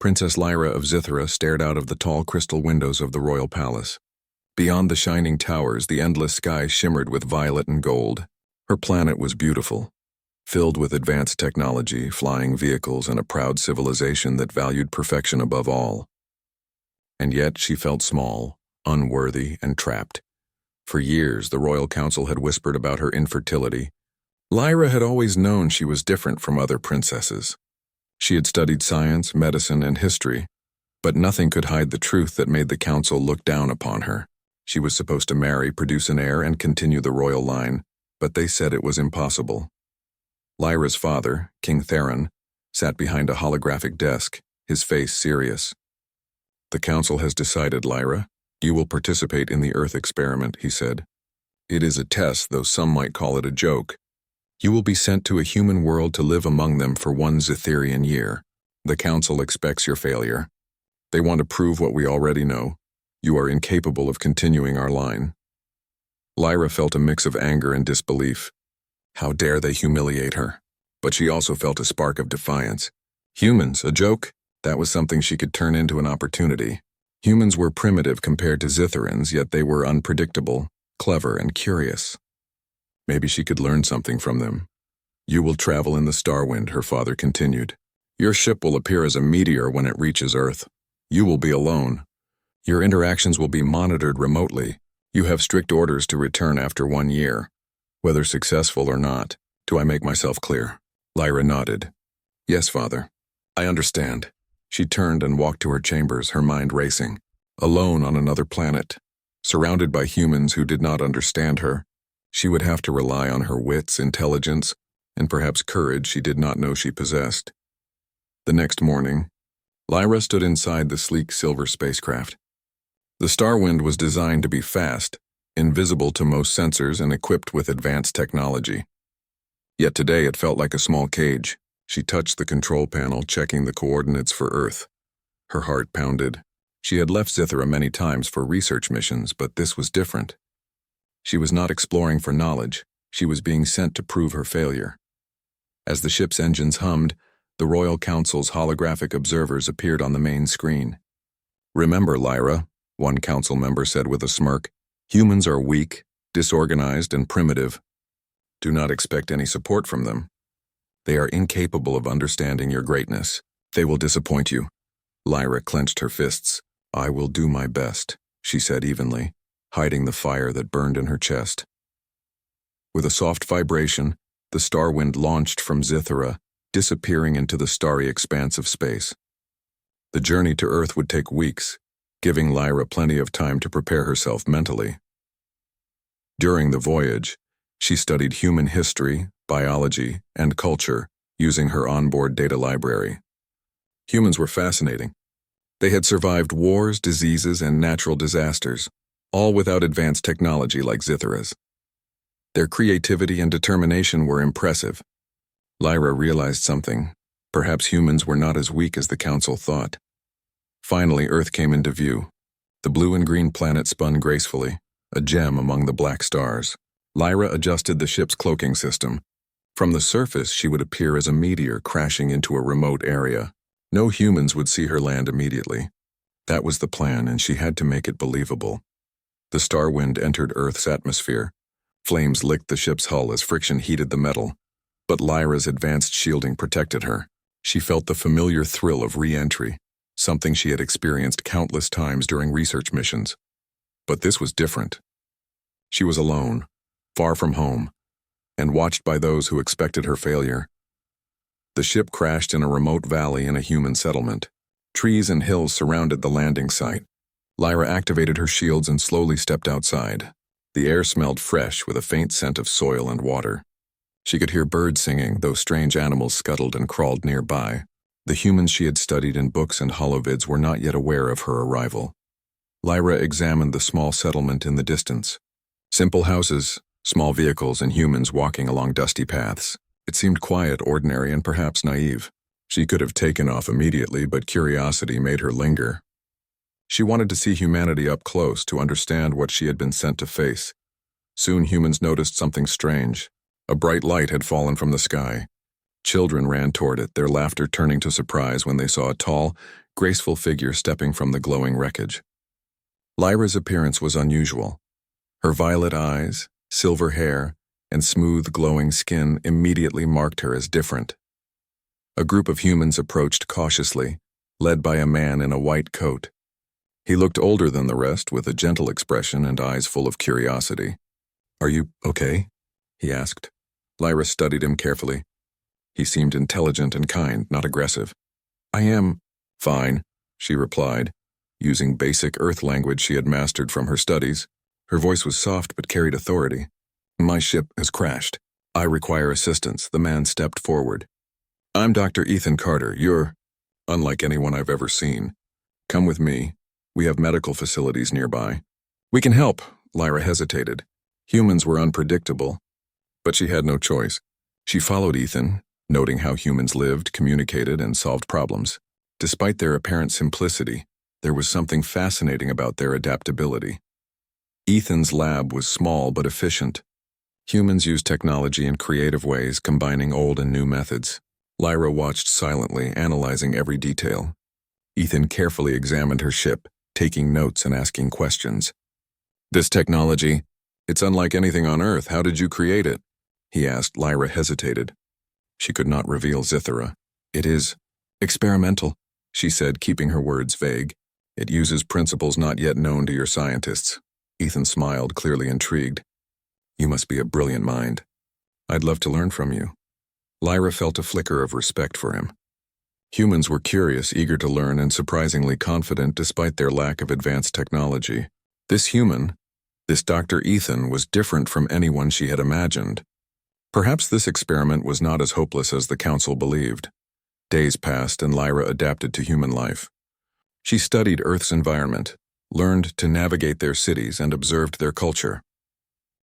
Princess Lyra of Zythera stared out of the tall crystal windows of the royal palace. Beyond the shining towers, the endless sky shimmered with violet and gold. Her planet was beautiful, filled with advanced technology, flying vehicles, and a proud civilization that valued perfection above all. And yet she felt small, unworthy, and trapped. For years, the royal council had whispered about her infertility. Lyra had always known she was different from other princesses. She had studied science, medicine, and history, but nothing could hide the truth that made the council look down upon her. She was supposed to marry, produce an heir, and continue the royal line, but they said it was impossible. Lyra's father, King Theron, sat behind a holographic desk, his face serious. "The council has decided, Lyra. You will participate in the Earth experiment," he said. "It is a test, though some might call it a joke. You will be sent to a human world to live among them for 1 Zytherian year. The council expects your failure. They want to prove what we already know. You are incapable of continuing our line." Lyra felt a mix of anger and disbelief. How dare they humiliate her? But she also felt a spark of defiance. Humans, a joke? That was something she could turn into an opportunity. Humans were primitive compared to Zytherans, yet they were unpredictable, clever, and curious. Maybe she could learn something from them. "You will travel in the Starwind," her father continued. "Your ship will appear as a meteor when it reaches Earth. You will be alone. Your interactions will be monitored remotely. You have strict orders to return after 1 year, whether successful or not. Do I make myself clear?" Lyra nodded. "Yes, father. I understand." She turned and walked to her chambers, her mind racing. Alone on another planet, surrounded by humans who did not understand her, she would have to rely on her wits, intelligence, and perhaps courage she did not know she possessed. The next morning, Lyra stood inside the sleek silver spacecraft. The Starwind was designed to be fast, invisible to most sensors, and equipped with advanced technology. Yet today it felt like a small cage. She touched the control panel, checking the coordinates for Earth. Her heart pounded. She had left Zythera many times for research missions, but this was different. She was not exploring for knowledge. She was being sent to prove her failure. As the ship's engines hummed, the Royal Council's holographic observers appeared on the main screen. "Remember, Lyra," one council member said with a smirk, "humans are weak, disorganized, and primitive. Do not expect any support from them. They are incapable of understanding your greatness. They will disappoint you." Lyra clenched her fists. "I will do my best," she said evenly, hiding the fire that burned in her chest. With a soft vibration, the Starwind launched from Zythera, disappearing into the starry expanse of space. The journey to Earth would take weeks, giving Lyra plenty of time to prepare herself mentally. During the voyage, she studied human history, biology, and culture using her onboard data library. Humans were fascinating. They had survived wars, diseases, and natural disasters, all without advanced technology like Zythera's. Their creativity and determination were impressive. Lyra realized something. Perhaps humans were not as weak as the council thought. Finally, Earth came into view. The blue and green planet spun gracefully, a gem among the black stars. Lyra adjusted the ship's cloaking system. From the surface, she would appear as a meteor crashing into a remote area. No humans would see her land immediately. That was the plan, and she had to make it believable. The Starwind entered Earth's atmosphere. Flames licked the ship's hull as friction heated the metal, but Lyra's advanced shielding protected her. She felt the familiar thrill of re-entry, something she had experienced countless times during research missions. But this was different. She was alone, far from home, and watched by those who expected her failure. The ship crashed in a remote valley in a human settlement. Trees and hills surrounded the landing site. Lyra activated her shields and slowly stepped outside. The air smelled fresh with a faint scent of soil and water. She could hear birds singing, though strange animals scuttled and crawled nearby. The humans she had studied in books and holovids were not yet aware of her arrival. Lyra examined the small settlement in the distance. Simple houses, small vehicles, and humans walking along dusty paths. It seemed quiet, ordinary, and perhaps naive. She could have taken off immediately, but curiosity made her linger. She wanted to see humanity up close to understand what she had been sent to face. Soon humans noticed something strange. A bright light had fallen from the sky. Children ran toward it, their laughter turning to surprise when they saw a tall, graceful figure stepping from the glowing wreckage. Lyra's appearance was unusual. Her violet eyes, silver hair, and smooth, glowing skin immediately marked her as different. A group of humans approached cautiously, led by a man in a white coat. He looked older than the rest, with a gentle expression and eyes full of curiosity. "Are you okay?" he asked. Lyra studied him carefully. He seemed intelligent and kind, not aggressive. "I am fine," she replied, using basic Earth language she had mastered from her studies. Her voice was soft but carried authority. "My ship has crashed. I require assistance." The man stepped forward. "I'm Dr. Ethan Carter. You're unlike anyone I've ever seen. Come with me. We have medical facilities nearby." "We can help," Lyra hesitated. Humans were unpredictable, but she had no choice. She followed Ethan, noting how humans lived, communicated, and solved problems. Despite their apparent simplicity, there was something fascinating about their adaptability. Ethan's lab was small but efficient. Humans used technology in creative ways, combining old and new methods. Lyra watched silently, analyzing every detail. Ethan carefully examined her ship, taking notes and asking questions. "This technology, it's unlike anything on Earth. How did you create it?" he asked. Lyra hesitated. She could not reveal Zithara. "It is experimental," she said, keeping her words vague. "It uses principles not yet known to your scientists." Ethan smiled, clearly intrigued. "You must be a brilliant mind. I'd love to learn from you." Lyra felt a flicker of respect for him. Humans were curious, eager to learn, and surprisingly confident despite their lack of advanced technology. This human, this Dr. Ethan, was different from anyone she had imagined. Perhaps this experiment was not as hopeless as the Council believed. Days passed and Lyra adapted to human life. She studied Earth's environment, learned to navigate their cities, and observed their culture.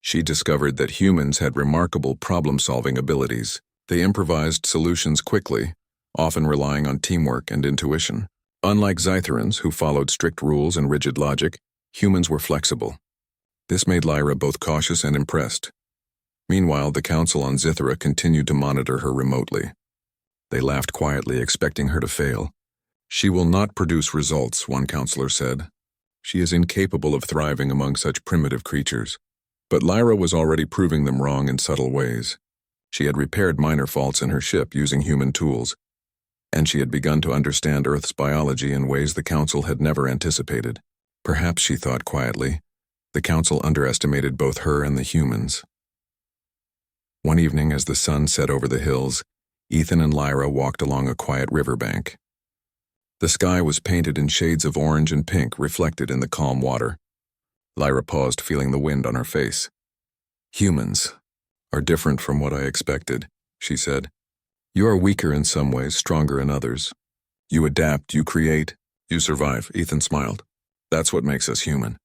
She discovered that humans had remarkable problem-solving abilities. They improvised solutions quickly, often relying on teamwork and intuition. Unlike Zytherans, who followed strict rules and rigid logic, humans were flexible. This made Lyra both cautious and impressed. Meanwhile, the Council on Zithara continued to monitor her remotely. They laughed quietly, expecting her to fail. "She will not produce results," one counselor said. "She is incapable of thriving among such primitive creatures." But Lyra was already proving them wrong in subtle ways. She had repaired minor faults in her ship using human tools, and she had begun to understand Earth's biology in ways the Council had never anticipated. Perhaps, she thought quietly, the Council underestimated both her and the humans. One evening, as the sun set over the hills, Ethan and Lyra walked along a quiet riverbank. The sky was painted in shades of orange and pink reflected in the calm water. Lyra paused, feeling the wind on her face. "Humans are different from what I expected," she said. "You are weaker in some ways, stronger in others. You adapt, you create, you survive." Ethan smiled. "That's what makes us human.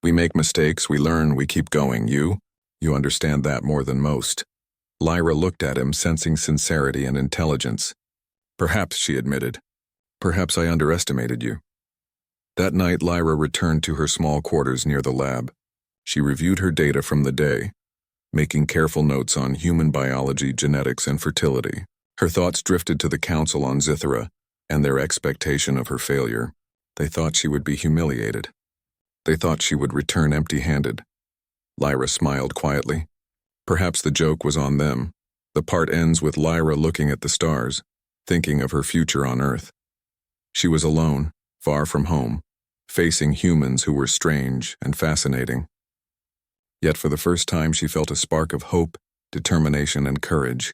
We make mistakes, we learn, we keep going. You understand that more than most." Lyra looked at him, sensing sincerity and intelligence. "Perhaps," she admitted. "Perhaps I underestimated you." That night, Lyra returned to her small quarters near the lab. She reviewed her data from the day, making careful notes on human biology, genetics, and fertility. Her thoughts drifted to the Council on Zithara and their expectation of her failure. They thought she would be humiliated. They thought she would return empty-handed. Lyra smiled quietly. Perhaps the joke was on them. The part ends with Lyra looking at the stars, thinking of her future on Earth. She was alone, far from home, facing humans who were strange and fascinating. Yet for the first time she felt a spark of hope, determination, and courage.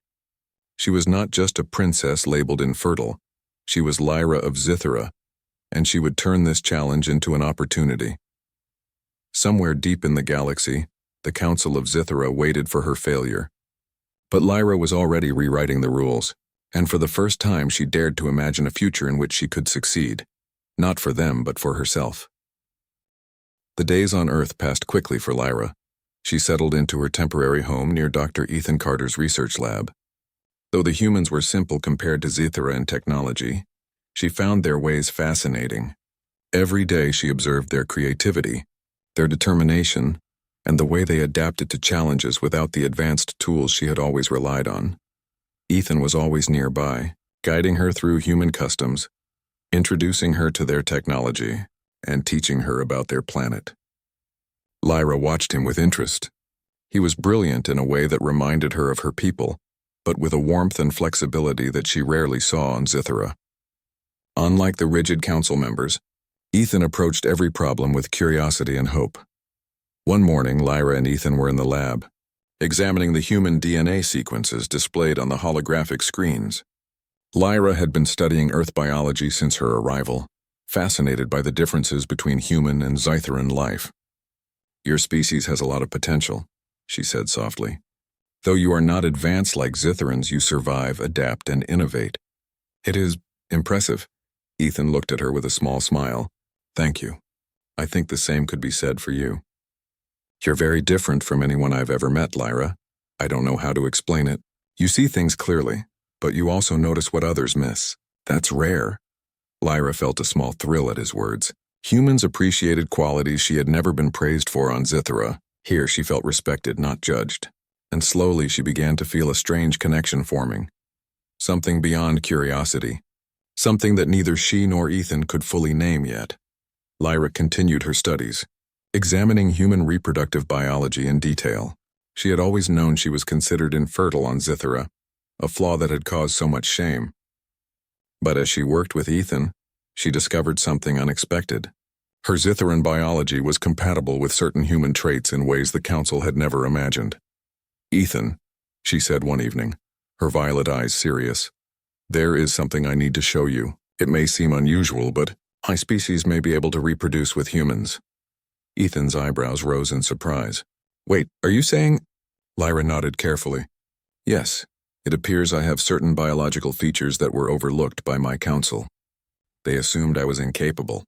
She was not just a princess labeled infertile. She was Lyra of Zithara, and she would turn this challenge into an opportunity. Somewhere deep in the galaxy, the Council of Zithara waited for her failure. But Lyra was already rewriting the rules, and for the first time she dared to imagine a future in which she could succeed. Not for them, but for herself. The days on Earth passed quickly for Lyra. She settled into her temporary home near Dr. Ethan Carter's research lab. Though the humans were simple compared to Zithara in technology, she found their ways fascinating. Every day she observed their creativity, their determination, and the way they adapted to challenges without the advanced tools she had always relied on. Ethan was always nearby, guiding her through human customs, introducing her to their technology and teaching her about their planet. Lyra watched him with interest. He was brilliant in a way that reminded her of her people, but with a warmth and flexibility that she rarely saw on Zithera. Unlike the rigid council members, Ethan approached every problem with curiosity and hope. One morning, Lyra and Ethan were in the lab, examining the human DNA sequences displayed on the holographic screens. Lyra had been studying Earth biology since her arrival, fascinated by the differences between human and Zytheran life. "Your species has a lot of potential," she said softly. "Though you are not advanced like Zitherans, you survive, adapt, and innovate." "It is impressive." Ethan looked at her with a small smile. "Thank you. I think the same could be said for you." "You're very different from anyone I've ever met, Lyra. I don't know how to explain it. You see things clearly, but you also notice what others miss. That's rare." Lyra felt a small thrill at his words. Humans appreciated qualities she had never been praised for on Zithera. Here she felt respected, not judged. And slowly she began to feel a strange connection forming. Something beyond curiosity. Something that neither she nor Ethan could fully name yet. Lyra continued her studies, examining human reproductive biology in detail. She had always known she was considered infertile on Zithera, a flaw that had caused so much shame. But as she worked with Ethan, she discovered something unexpected. Her Zytheran biology was compatible with certain human traits in ways the Council had never imagined. "Ethan," she said one evening, her violet eyes serious, "there is something I need to show you. It may seem unusual, but my species may be able to reproduce with humans." Ethan's eyebrows rose in surprise. "Wait, are you saying—" Lyra nodded carefully. "Yes, it appears I have certain biological features that were overlooked by my council. They assumed I was incapable.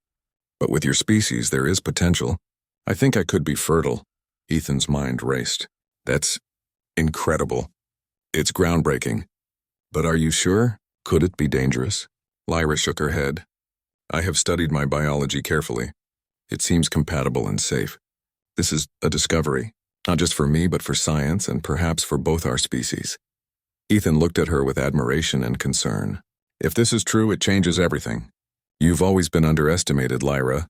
But with your species, there is potential. I think I could be fertile." Ethan's mind raced. "That's incredible. It's groundbreaking. But are you sure? Could it be dangerous?" Lyra shook her head. "I have studied my biology carefully. It seems compatible and safe. This is a discovery, not just for me, but for science and perhaps for both our species." Ethan looked at her with admiration and concern. "If this is true, it changes everything. You've always been underestimated, Lyra,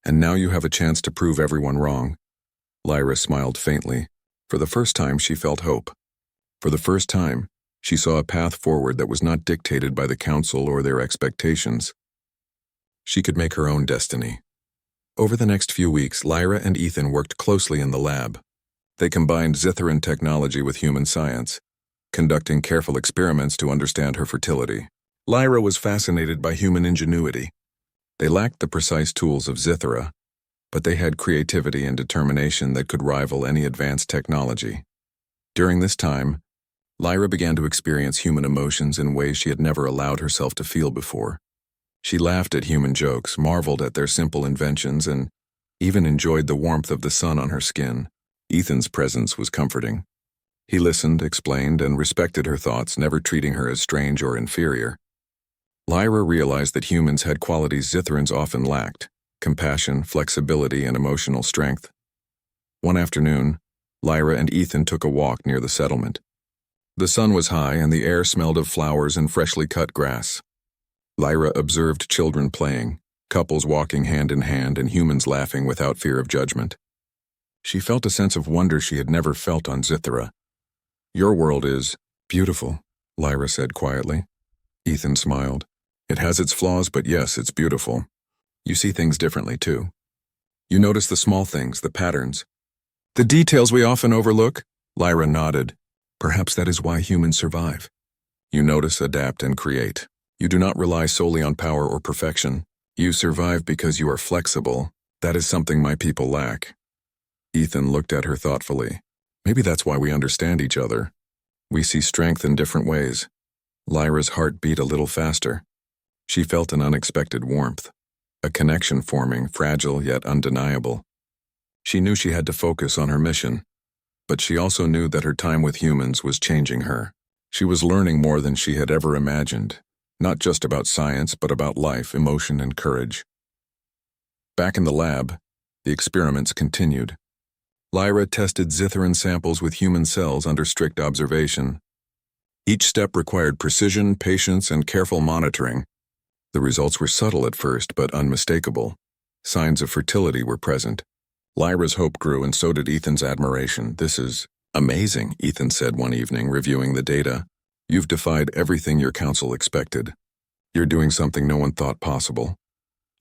and now you have a chance to prove everyone wrong." Lyra smiled faintly. For the first time, she felt hope. For the first time, she saw a path forward that was not dictated by the Council or their expectations. She could make her own destiny. Over the next few weeks, Lyra and Ethan worked closely in the lab. They combined Zytheran technology with human science, conducting careful experiments to understand her fertility. Lyra was fascinated by human ingenuity. They lacked the precise tools of Zithera, but they had creativity and determination that could rival any advanced technology. During this time, Lyra began to experience human emotions in ways she had never allowed herself to feel before. She laughed at human jokes, marveled at their simple inventions, and even enjoyed the warmth of the sun on her skin. Ethan's presence was comforting. He listened, explained, and respected her thoughts, never treating her as strange or inferior. Lyra realized that humans had qualities Zitherans often lacked: compassion, flexibility, and emotional strength. One afternoon, Lyra and Ethan took a walk near the settlement. The sun was high and the air smelled of flowers and freshly cut grass. Lyra observed children playing, couples walking hand in hand, and humans laughing without fear of judgment. She felt a sense of wonder she had never felt on Zithera. "Your world is beautiful," Lyra said quietly. Ethan smiled. "It has its flaws, but yes, it's beautiful. You see things differently, too. You notice the small things, the patterns. The details we often overlook." Lyra nodded. "Perhaps that is why humans survive. You notice, adapt, and create. You do not rely solely on power or perfection. You survive because you are flexible. That is something my people lack." Ethan looked at her thoughtfully. "Maybe that's why we understand each other. We see strength in different ways." Lyra's heart beat a little faster. She felt an unexpected warmth, a connection forming, fragile yet undeniable. She knew she had to focus on her mission, but she also knew that her time with humans was changing her. She was learning more than she had ever imagined, not just about science, but about life, emotion, and courage. Back in the lab, the experiments continued. Lyra tested Zytheran samples with human cells under strict observation. Each step required precision, patience, and careful monitoring. The results were subtle at first, but unmistakable. Signs of fertility were present. Lyra's hope grew, and so did Ethan's admiration. "This is amazing," Ethan said one evening, reviewing the data. "You've defied everything your council expected. You're doing something no one thought possible."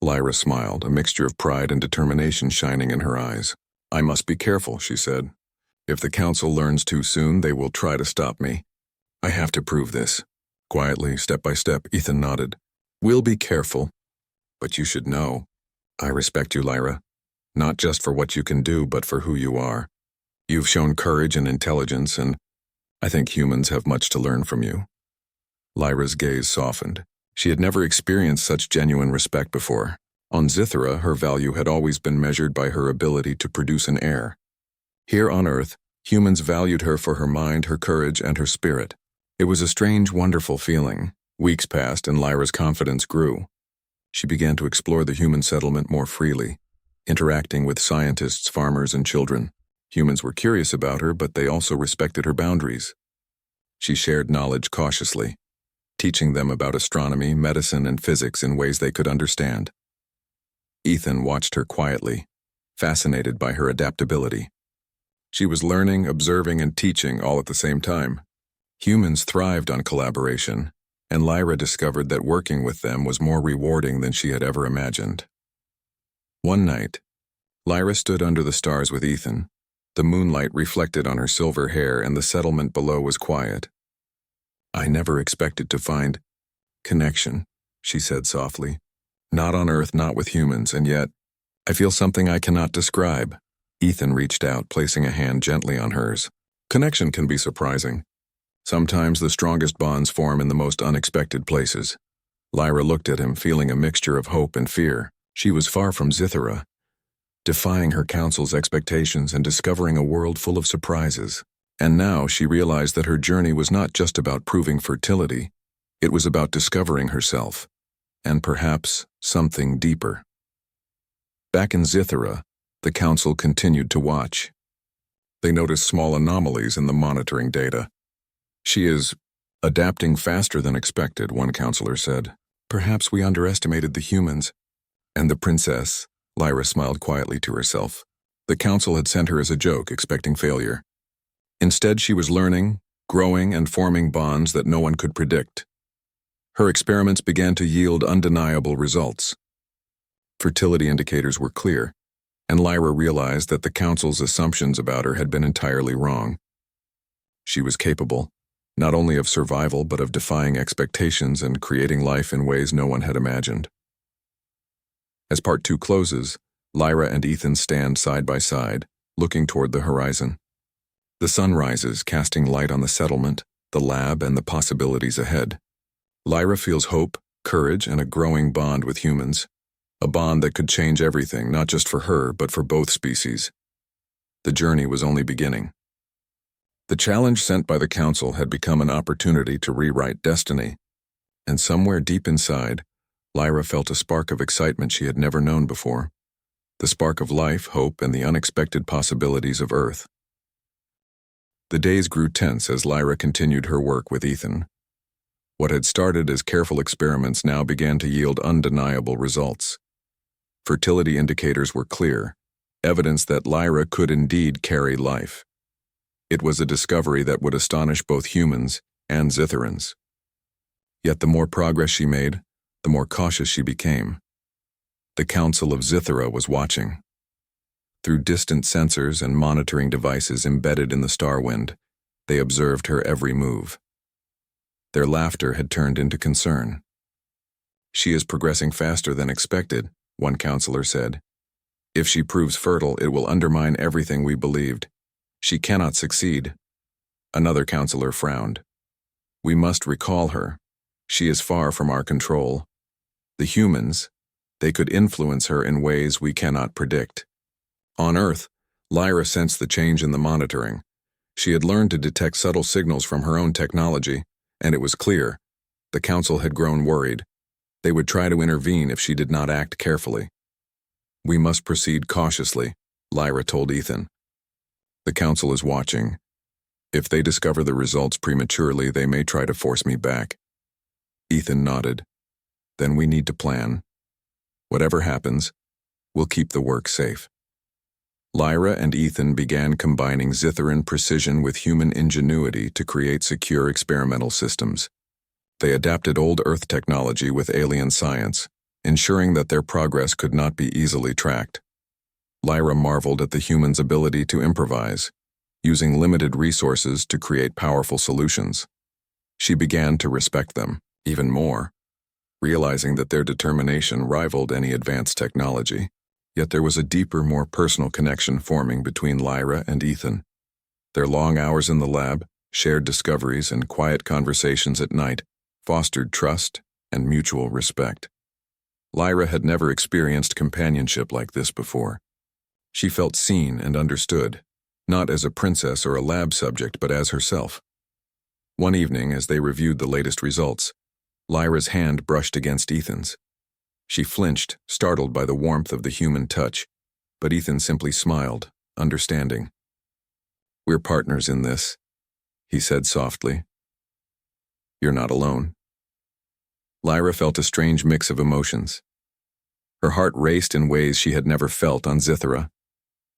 Lyra smiled, a mixture of pride and determination shining in her eyes. "I must be careful," she said. "If the council learns too soon, they will try to stop me. I have to prove this." Quietly, step by step, Ethan nodded. "We'll be careful. But you should know. I respect you, Lyra. Not just for what you can do, but for who you are. You've shown courage and intelligence, and I think humans have much to learn from you." Lyra's gaze softened. She had never experienced such genuine respect before. On Zythera, her value had always been measured by her ability to produce an heir. Here on Earth, humans valued her for her mind, her courage, and her spirit. It was a strange, wonderful feeling. Weeks passed, and Lyra's confidence grew. She began to explore the human settlement more freely, interacting with scientists, farmers, and children. Humans were curious about her, but they also respected her boundaries. She shared knowledge cautiously, teaching them about astronomy, medicine, and physics in ways they could understand. Ethan watched her quietly, fascinated by her adaptability. She was learning, observing, and teaching all at the same time. Humans thrived on collaboration, and Lyra discovered that working with them was more rewarding than she had ever imagined. One night, Lyra stood under the stars with Ethan. The moonlight reflected on her silver hair, and the settlement below was quiet. "I never expected to find connection," she said softly. "Not on Earth, not with humans, and yet I feel something I cannot describe." Ethan reached out, placing a hand gently on hers. "Connection can be surprising. Sometimes the strongest bonds form in the most unexpected places." Lyra looked at him, feeling a mixture of hope and fear. She was far from Zythera, defying her council's expectations and discovering a world full of surprises. And now she realized that her journey was not just about proving fertility, it was about discovering herself, and perhaps something deeper. Back in Zythera, the council continued to watch. They noticed small anomalies in the monitoring data. "She is adapting faster than expected," one counselor said. "Perhaps we underestimated the humans." "And the princess?" Lyra smiled quietly to herself. The council had sent her as a joke, expecting failure. Instead, she was learning, growing, and forming bonds that no one could predict. Her experiments began to yield undeniable results. Fertility indicators were clear, and Lyra realized that the council's assumptions about her had been entirely wrong. She was capable, not only of survival but of defying expectations and creating life in ways no one had imagined. As part 2 closes, Lyra and Ethan stand side by side, looking toward the horizon. The sun rises, casting light on the settlement, the lab, and the possibilities ahead. Lyra feels hope, courage, and a growing bond with humans. A bond that could change everything, not just for her, but for both species. The journey was only beginning. The challenge sent by the council had become an opportunity to rewrite destiny, and somewhere deep inside, Lyra felt a spark of excitement she had never known before. The spark of life, hope, and the unexpected possibilities of Earth. The days grew tense as Lyra continued her work with Ethan. What had started as careful experiments now began to yield undeniable results. Fertility indicators were clear, evidence that Lyra could indeed carry life. It was a discovery that would astonish both humans and Zytherans. Yet the more progress she made, the more cautious she became. The Council of Zythera was watching. Through distant sensors and monitoring devices embedded in the star wind, they observed her every move. Their laughter had turned into concern. "She is progressing faster than expected," one counselor said. "If she proves fertile, it will undermine everything we believed. She cannot succeed." Another counselor frowned. "We must recall her. She is far from our control. The humans, they could influence her in ways we cannot predict." On Earth, Lyra sensed the change in the monitoring. She had learned to detect subtle signals from her own technology, and it was clear. The council had grown worried. They would try to intervene if she did not act carefully. "We must proceed cautiously," Lyra told Ethan. "The council is watching. If they discover the results prematurely, they may try to force me back." Ethan nodded. Then we need to plan. Whatever happens, we'll keep the work safe. Lyra and Ethan began combining Zitharan precision with human ingenuity to create secure experimental systems. They adapted old Earth technology with alien science, ensuring that their progress could not be easily tracked. Lyra marveled at the humans' ability to improvise, using limited resources to create powerful solutions. She began to respect them even more, realizing that their determination rivaled any advanced technology. Yet there was a deeper, more personal connection forming between Lyra and Ethan. Their long hours in the lab, shared discoveries, and quiet conversations at night fostered trust and mutual respect. Lyra had never experienced companionship like this before. She felt seen and understood, not as a princess or a lab subject, but as herself. One evening, as they reviewed the latest results, Lyra's hand brushed against Ethan's. She flinched, startled by the warmth of the human touch, but Ethan simply smiled, understanding. "We're partners in this," he said softly. "You're not alone." Lyra felt a strange mix of emotions. Her heart raced in ways she had never felt on Zithara,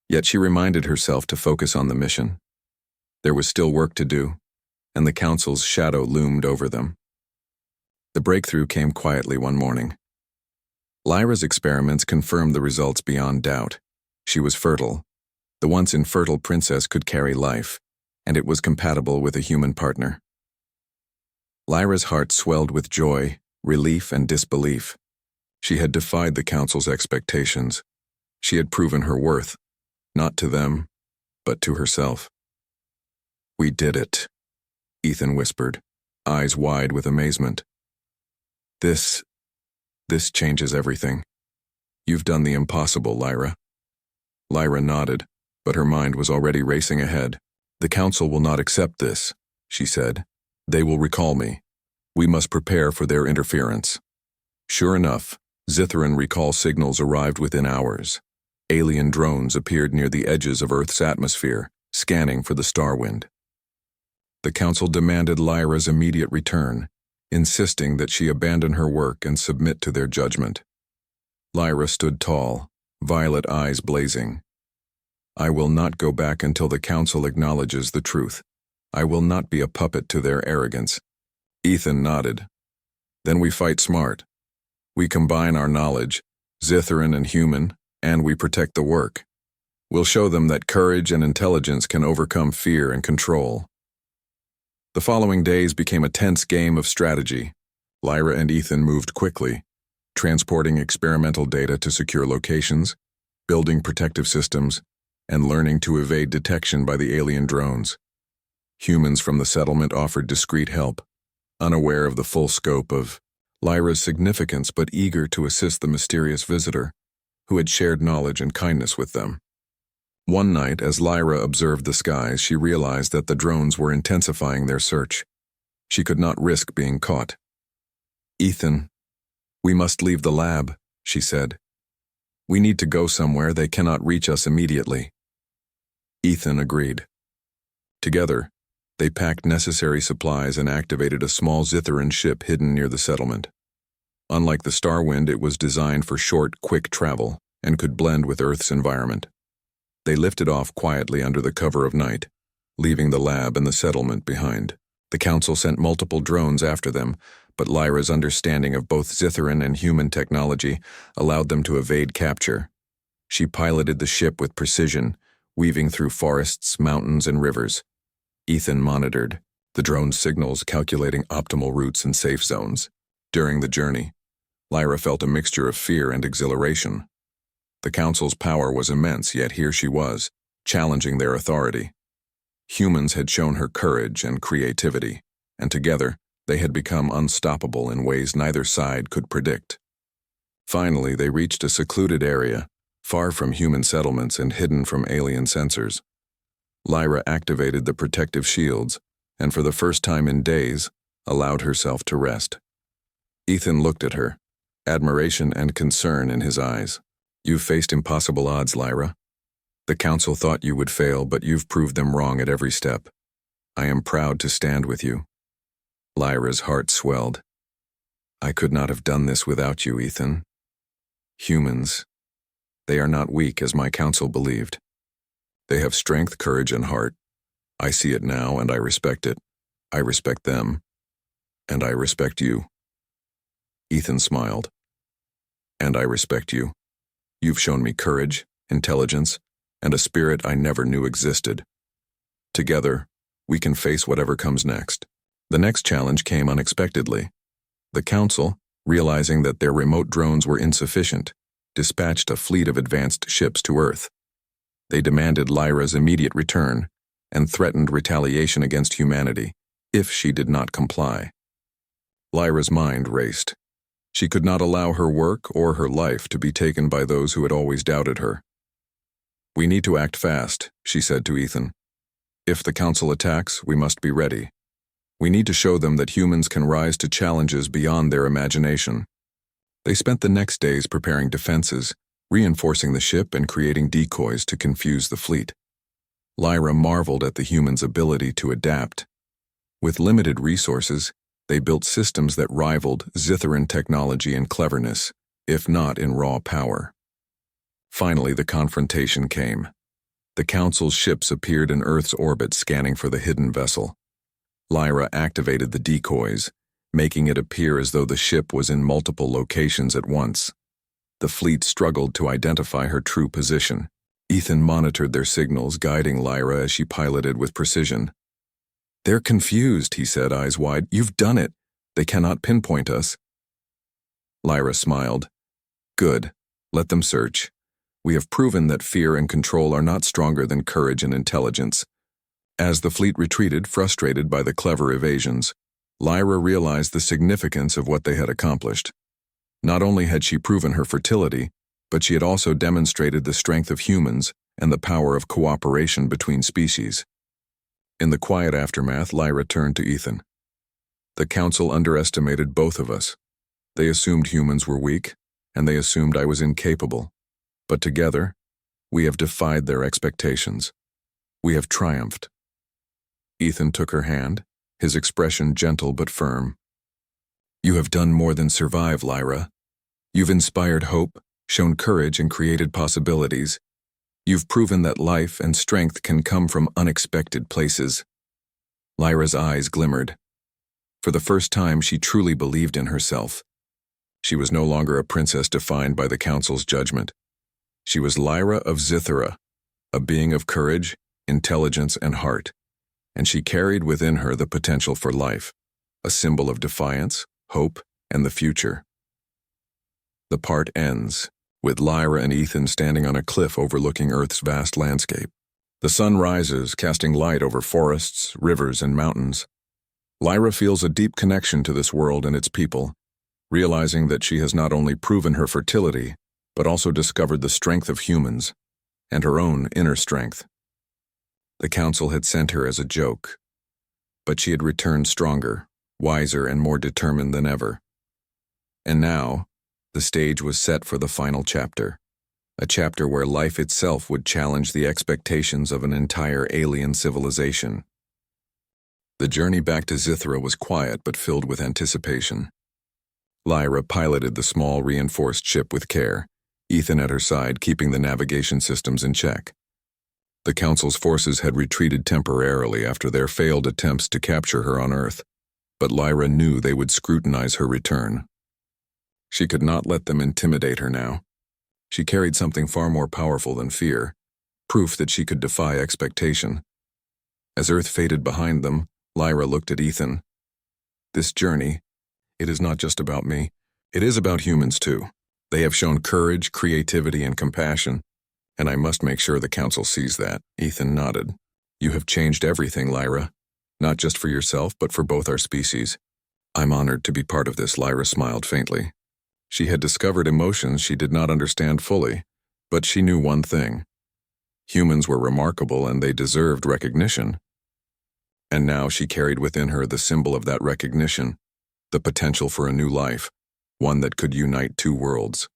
yet she reminded herself to focus on the mission. There was still work to do, and the Council's shadow loomed over them. The breakthrough came quietly one morning. Lyra's experiments confirmed the results beyond doubt. She was fertile. The once infertile princess could carry life, and it was compatible with a human partner. Lyra's heart swelled with joy, relief, and disbelief. She had defied the Council's expectations. She had proven her worth, not to them, but to herself. "We did it," Ethan whispered, eyes wide with amazement. This changes everything. You've done the impossible, Lyra." Lyra nodded, but her mind was already racing ahead. "The Council will not accept this," she said. "They will recall me. We must prepare for their interference." Sure enough, Zitharan recall signals arrived within hours. Alien drones appeared near the edges of Earth's atmosphere, scanning for the star wind. The Council demanded Lyra's immediate return, insisting that she abandon her work and submit to their judgment. Lyra stood tall, violet eyes blazing. "I will not go back until the Council acknowledges the truth. I will not be a puppet to their arrogance." Ethan nodded. "Then we fight smart. We combine our knowledge, Zitharan and human, and we protect the work. We'll show them that courage and intelligence can overcome fear and control." The following days became a tense game of strategy. Lyra and Ethan moved quickly, transporting experimental data to secure locations, building protective systems, and learning to evade detection by the alien drones. Humans from the settlement offered discreet help, unaware of the full scope of Lyra's significance but eager to assist the mysterious visitor, who had shared knowledge and kindness with them. One night, as Lyra observed the skies, she realized that the drones were intensifying their search. She could not risk being caught. "Ethan, we must leave the lab," she said. "We need to go somewhere. They cannot reach us immediately." Ethan agreed. Together, they packed necessary supplies and activated a small Zitharan ship hidden near the settlement. Unlike the Starwind, it was designed for short, quick travel and could blend with Earth's environment. They lifted off quietly under the cover of night, leaving the lab and the settlement behind. The Council sent multiple drones after them, but Lyra's understanding of both Zitharan and human technology allowed them to evade capture. She piloted the ship with precision, weaving through forests, mountains, and rivers. Ethan monitored, the drone's signals calculating optimal routes and safe zones. During the journey, Lyra felt a mixture of fear and exhilaration. The Council's power was immense, yet here she was, challenging their authority. Humans had shown her courage and creativity, and together they had become unstoppable in ways neither side could predict. Finally, they reached a secluded area, far from human settlements and hidden from alien sensors. Lyra activated the protective shields, and for the first time in days, allowed herself to rest. Ethan looked at her, admiration and concern in his eyes. "You've faced impossible odds, Lyra. The Council thought you would fail, but you've proved them wrong at every step. I am proud to stand with you." Lyra's heart swelled. I could not have done this without you, Ethan. Humans, they are not weak as my council believed. They have strength, courage, and heart. I see it now, and I respect it. I respect them, and I respect you. Ethan smiled. And I respect you. You've shown me courage, intelligence, and a spirit I never knew existed. Together, we can face whatever comes next. The next challenge came unexpectedly. The Council, realizing that their remote drones were insufficient, dispatched a fleet of advanced ships to Earth. They demanded Lyra's immediate return and threatened retaliation against humanity if she did not comply. Lyra's mind raced. She could not allow her work or her life to be taken by those who had always doubted her. We need to act fast, she said to Ethan. If the Council attacks, we must be ready. We need to show them that humans can rise to challenges beyond their imagination. They spent the next days preparing defenses, reinforcing the ship and creating decoys to confuse the fleet. Lyra marveled at the humans' ability to adapt. With limited resources, they built systems that rivaled Zitharan technology and cleverness, if not in raw power. Finally, the confrontation came. The Council's ships appeared in Earth's orbit, scanning for the hidden vessel. Lyra activated the decoys, making it appear as though the ship was in multiple locations at once. The fleet struggled to identify her true position. Ethan monitored their signals, guiding Lyra as she piloted with precision. They're confused, he said, eyes wide. You've done it. They cannot pinpoint us. Lyra smiled. Good. Let them search. We have proven that fear and control are not stronger than courage and intelligence. As the fleet retreated, frustrated by the clever evasions, Lyra realized the significance of what they had accomplished. Not only had she proven her fertility, but she had also demonstrated the strength of humans and the power of cooperation between species. In the quiet aftermath, Lyra turned to Ethan. The Council underestimated both of us. They assumed humans were weak, and they assumed I was incapable. But together, we have defied their expectations. We have triumphed. Ethan took her hand, his expression gentle but firm. You have done more than survive, Lyra. You've inspired hope, shown courage, and created possibilities. You've proven that life and strength can come from unexpected places. Lyra's eyes glimmered. For the first time, she truly believed in herself. She was no longer a princess defined by the Council's judgment. She was Lyra of Zithara, a being of courage, intelligence, and heart, and she carried within her the potential for life, a symbol of defiance, hope, and the future. The part ends, with Lyra and Ethan standing on a cliff overlooking Earth's vast landscape. The sun rises, casting light over forests, rivers, and mountains. Lyra feels a deep connection to this world and its people, realizing that she has not only proven her fertility, but also discovered the strength of humans, and her own inner strength. The Council had sent her as a joke, but she had returned stronger, wiser, and more determined than ever. And now, the stage was set for the final chapter, a chapter where life itself would challenge the expectations of an entire alien civilization. The journey back to Zithara was quiet but filled with anticipation. Lyra piloted the small, reinforced ship with care, Ethan at her side keeping the navigation systems in check. The Council's forces had retreated temporarily after their failed attempts to capture her on Earth, but Lyra knew they would scrutinize her return. She could not let them intimidate her now. She carried something far more powerful than fear, proof that she could defy expectation. As Earth faded behind them, Lyra looked at Ethan. This journey, it is not just about me. It is about humans too. They have shown courage, creativity, and compassion, and I must make sure the Council sees that. Ethan nodded. You have changed everything, Lyra. Not just for yourself, but for both our species. I'm honored to be part of this, Lyra smiled faintly. She had discovered emotions she did not understand fully, but she knew one thing. Humans were remarkable and they deserved recognition. And now she carried within her the symbol of that recognition, the potential for a new life, one that could unite two worlds.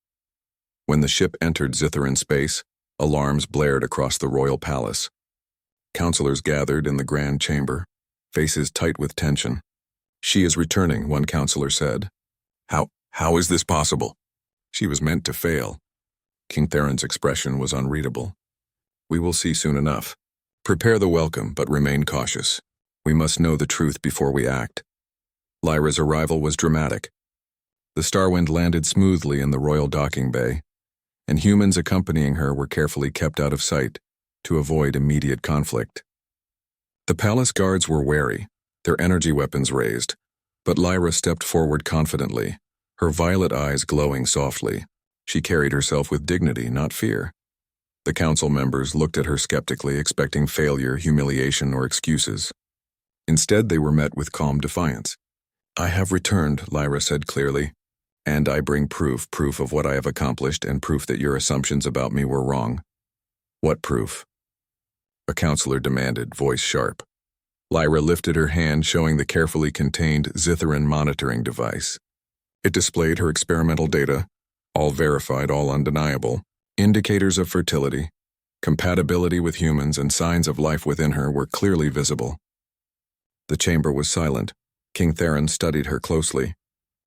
When the ship entered Zitharan space, alarms blared across the royal palace. Counselors gathered in the grand chamber, faces tight with tension. She is returning, one counselor said. How is this possible? She was meant to fail. King Theron's expression was unreadable. We will see soon enough. Prepare the welcome, but remain cautious. We must know the truth before we act. Lyra's arrival was dramatic. The Starwind landed smoothly in the royal docking bay, and humans accompanying her were carefully kept out of sight to avoid immediate conflict. The palace guards were wary, their energy weapons raised, but Lyra stepped forward confidently, her violet eyes glowing softly. She carried herself with dignity, not fear. The council members looked at her skeptically, expecting failure, humiliation, or excuses. Instead, they were met with calm defiance. I have returned, Lyra said clearly, and I bring proof of what I have accomplished and proof that your assumptions about me were wrong. What proof? A counselor demanded, voice sharp. Lyra lifted her hand, showing the carefully contained Zitharan monitoring device. It displayed her experimental data, all verified, all undeniable. Indicators of fertility, compatibility with humans, and signs of life within her were clearly visible. The chamber was silent. King Theron studied her closely.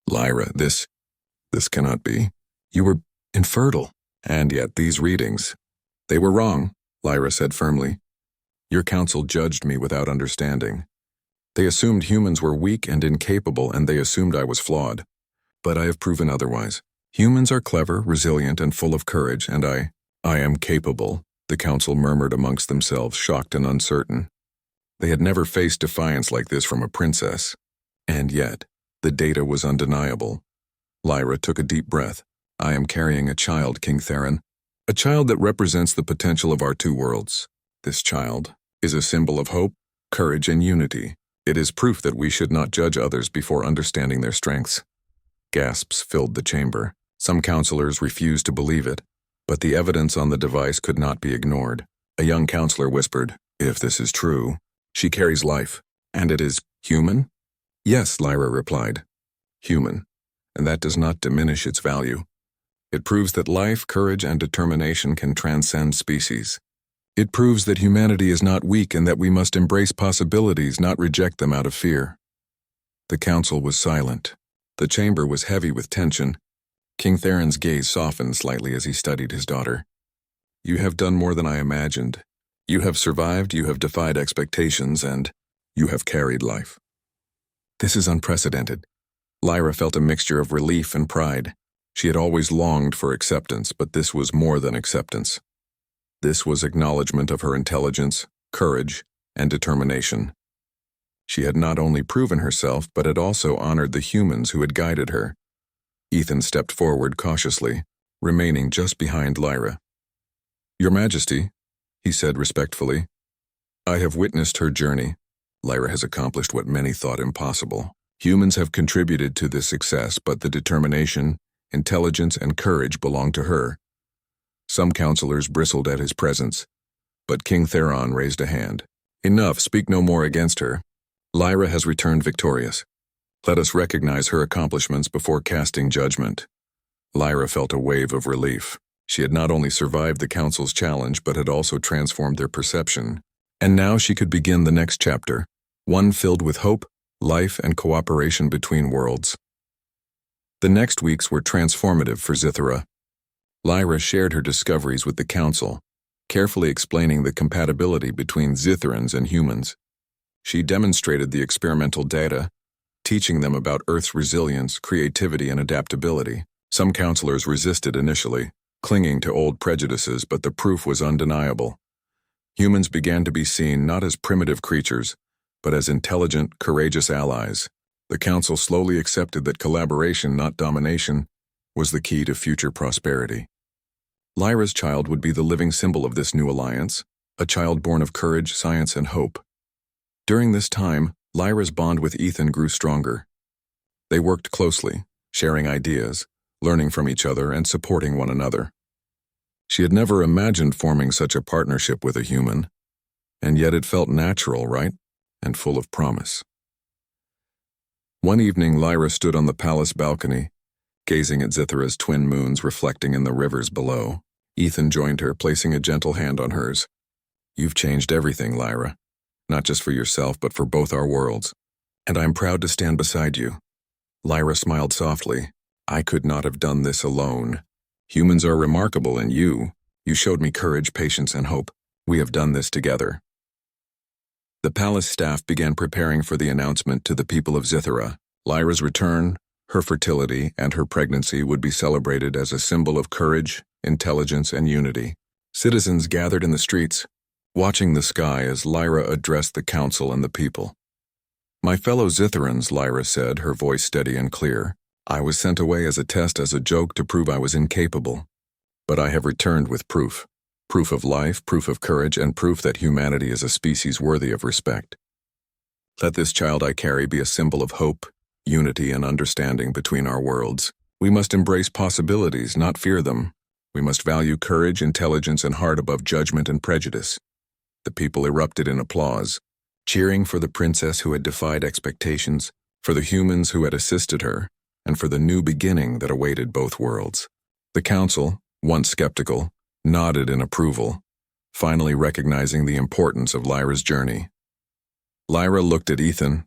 Lyra, this cannot be. You were infertile, and yet these readings. They were wrong, Lyra said firmly. Your council judged me without understanding. They assumed humans were weak and incapable, and they assumed I was flawed. But I have proven otherwise. Humans are clever, resilient, and full of courage, and I am capable, the council murmured amongst themselves, shocked and uncertain. They had never faced defiance like this from a princess. And yet, the data was undeniable. Lyra took a deep breath. I am carrying a child, King Theron. A child that represents the potential of our two worlds. This child is a symbol of hope, courage, and unity. It is proof that we should not judge others before understanding their strengths. Gasps filled the chamber. Some counselors refused to believe it, but the evidence on the device could not be ignored. A young counselor whispered, if this is true, she carries life, and it is human? Yes, Lyra replied. Human, and that does not diminish its value. It proves that life, courage, and determination can transcend species. It proves that humanity is not weak and that we must embrace possibilities, not reject them out of fear. The council was silent. The chamber was heavy with tension. King Theron's gaze softened slightly as he studied his daughter. You have done more than I imagined. You have survived, you have defied expectations, and you have carried life. This is unprecedented. Lyra felt a mixture of relief and pride. She had always longed for acceptance, but this was more than acceptance. This was acknowledgement of her intelligence, courage, and determination. She had not only proven herself, but had also honored the humans who had guided her. Ethan stepped forward cautiously, remaining just behind Lyra. Your Majesty, he said respectfully, I have witnessed her journey. Lyra has accomplished what many thought impossible. Humans have contributed to this success, but the determination, intelligence, and courage belong to her. Some counselors bristled at his presence, but King Theron raised a hand. Enough, speak no more against her. Lyra has returned victorious. Let us recognize her accomplishments before casting judgment. Lyra felt a wave of relief. She had not only survived the council's challenge, but had also transformed their perception. And now she could begin the next chapter, one filled with hope, life, and cooperation between worlds. The next weeks were transformative for Zithara. Lyra shared her discoveries with the council, carefully explaining the compatibility between Zitharans and humans. She demonstrated the experimental data, teaching them about Earth's resilience, creativity, and adaptability. Some counselors resisted initially, clinging to old prejudices, but the proof was undeniable. Humans began to be seen not as primitive creatures, but as intelligent, courageous allies. The council slowly accepted that collaboration, not domination, was the key to future prosperity. Lyra's child would be the living symbol of this new alliance, a child born of courage, science, and hope. During this time, Lyra's bond with Ethan grew stronger. They worked closely, sharing ideas, learning from each other, and supporting one another. She had never imagined forming such a partnership with a human, and yet it felt natural, right? And full of promise. One evening, Lyra stood on the palace balcony, gazing at Zithara's twin moons reflecting in the rivers below. Ethan joined her, placing a gentle hand on hers. You've changed everything, Lyra. Not just for yourself, but for both our worlds. And I'm proud to stand beside you. Lyra smiled softly. I could not have done this alone. Humans are remarkable, and you showed me courage, patience, and hope. We have done this together. The palace staff began preparing for the announcement to the people of Zithera. Lyra's return, her fertility, and her pregnancy would be celebrated as a symbol of courage, intelligence, and unity. Citizens gathered in the streets, watching the sky as Lyra addressed the council and the people. My fellow Zitherans, Lyra said, her voice steady and clear. I was sent away as a test, as a joke, to prove I was incapable. But I have returned with proof. Proof of life, proof of courage, and proof that humanity is a species worthy of respect. Let this child I carry be a symbol of hope, unity, and understanding between our worlds. We must embrace possibilities, not fear them. We must value courage, intelligence, and heart above judgment and prejudice. The people erupted in applause, cheering for the princess who had defied expectations, for the humans who had assisted her, and for the new beginning that awaited both worlds. The council, once skeptical, nodded in approval, finally recognizing the importance of Lyra's journey. Lyra looked at Ethan,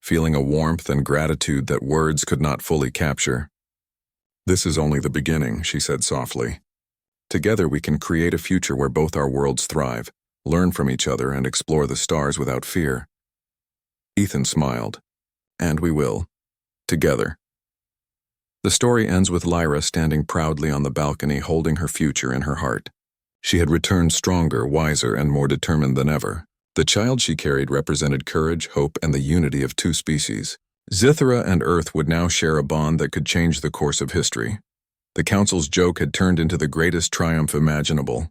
feeling a warmth and gratitude that words could not fully capture. This is only the beginning, she said softly. Together we can create a future where both our worlds thrive, learn from each other, and explore the stars without fear. Ethan smiled. And we will. Together. The story ends with Lyra standing proudly on the balcony, holding her future in her heart. She had returned stronger, wiser, and more determined than ever. The child she carried represented courage, hope, and the unity of two species. Zithera and Earth would now share a bond that could change the course of history. The council's joke had turned into the greatest triumph imaginable.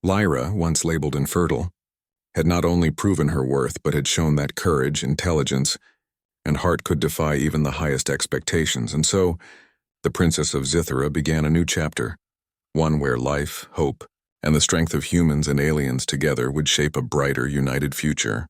Lyra, once labeled infertile, had not only proven her worth but had shown that courage, intelligence, and heart could defy even the highest expectations, and so the Princess of Zithera began a new chapter, one where life, hope, and the strength of humans and aliens together would shape a brighter, united future.